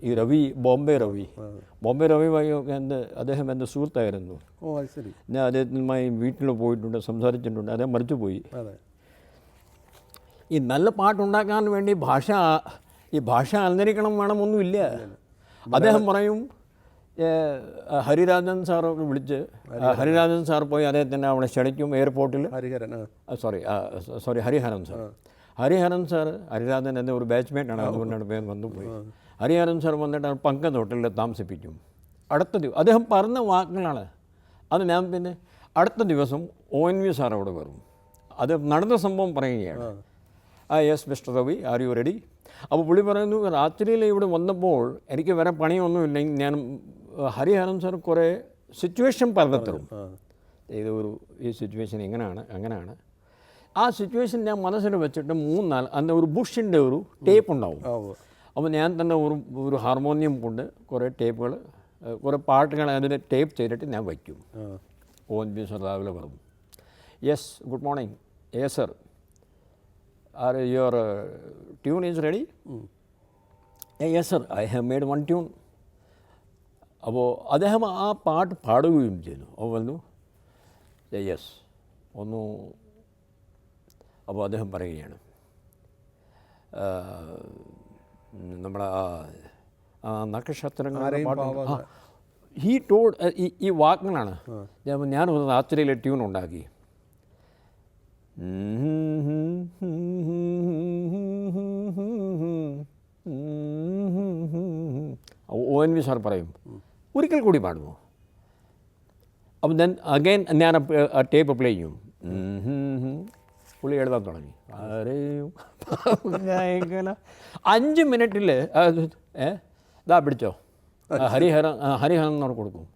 ഈ രവി, ബോംബെ രവിയുമായി അദ്ദേഹം എൻ്റെ സുഹൃത്തായിരുന്നു. ഓ അത് ശരി. ഞാൻ അദ്ദേഹത്തിനുമായി വീട്ടിൽ പോയിട്ടുണ്ട്, സംസാരിച്ചിട്ടുണ്ട്. അദ്ദേഹം മരിച്ചുപോയി. ഈ നല്ല പാട്ടുണ്ടാക്കാൻ വേണ്ടി ഈ ഭാഷ അറിഞ്ഞിരിക്കണം വേണമെന്നൊന്നുമില്ല. അദ്ദേഹം പറയും, ഹരിരാജൻ സാറൊക്കെ വിളിച്ച്, ഹരിരാജൻ സാർ പോയി അദ്ദേഹത്തിൻ്റെ അവിടെ ക്ഷണിക്കും എയർപോർട്ടിൽ. ഹരിഹരൻ സാർ. ഹരിരാജൻ എൻ്റെ ഒരു ബാച്ച്മേറ്റാണ്, അതുകൊണ്ടാണ് പേര് വന്നുപോയി. ഹരിഹരൻ സാർ വന്നിട്ട് പങ്കജ് ഹോട്ടലിൽ താമസിപ്പിക്കും. അദ്ദേഹം പറഞ്ഞ വാക്കുകളാണ് അത്. ഞാൻ പിന്നെ അടുത്ത ദിവസം ONV സാർ അവിടെ വരും. അത് നടന്ന സംഭവം പറയുകയാണ്. Yes mister Ravi, are you ready? അപ്പോൾ പുള്ളി പറയുന്നു, രാത്രിയിൽ ഇവിടെ വന്നപ്പോൾ എനിക്ക് വേറെ പണിയൊന്നുമില്ലെങ്കിൽ ഞാൻ ഹരിഹരൻ സാർ കുറേ സിറ്റുവേഷൻ പറഞ്ഞു തരും. ഈ സിറ്റുവേഷൻ അങ്ങനെയാണ്. ആ സിറ്റുവേഷൻ ഞാൻ മനസ്സിൽ വെച്ചിട്ട് 3-4 അന്ന് ഒരു ബുഷിൻ്റെ ഒരു ടേപ്പ് ഉണ്ടാവും. അപ്പോൾ ഞാൻ തന്നെ ഒരു ഹാർമോണിയം കൊണ്ട് കുറേ ടേപ്പുകൾ, കുറേ പാട്ടുകൾ അതിന് ടേപ്പ് ചെയ്തിട്ട് ഞാൻ വയ്ക്കും. ONV സാർ രാവിലെ പറഞ്ഞു, yes good morning. Yes sir. Your tune is ready? Yes sir, I have made one tune. അപ്പോൾ അദ്ദേഹം ആ പാട്ട് പാടുകയും ചെയ്തു. അപ്പോൾ പറഞ്ഞു യെസ് ഒന്ന്. അപ്പോൾ അദ്ദേഹം പറയുകയാണ്, നമ്മുടെ നക്ഷത്രങ്ങൾ പാട്ട് ഹീ ടോൾഡ്, ഈ വാക്കുകളാണ്. ഞാനൊരു രാത്രിയിലെ ട്യൂൺ ഉണ്ടാക്കി. ONV സാർ പറയും, ഒരിക്കൽ കൂടി പാടുമോ? അപ്പം ദെൻ അഗൈൻ ഞാൻ ടേപ്പ് പ്ലേ ചെയ്യും. പുള്ളി എഴുതാൻ തുടങ്ങി. 5 മിനിറ്റിൽ ഇതാ പിടിച്ചോ, ഹരിഹരനോട് കൊടുക്കും.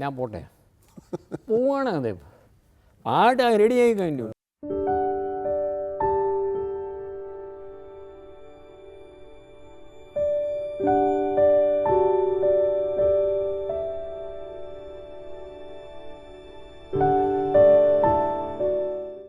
ഞാൻ പോട്ടെ, പോവാണ്. അതേ പാട്ട് റെഡിയായി കഴിഞ്ഞു.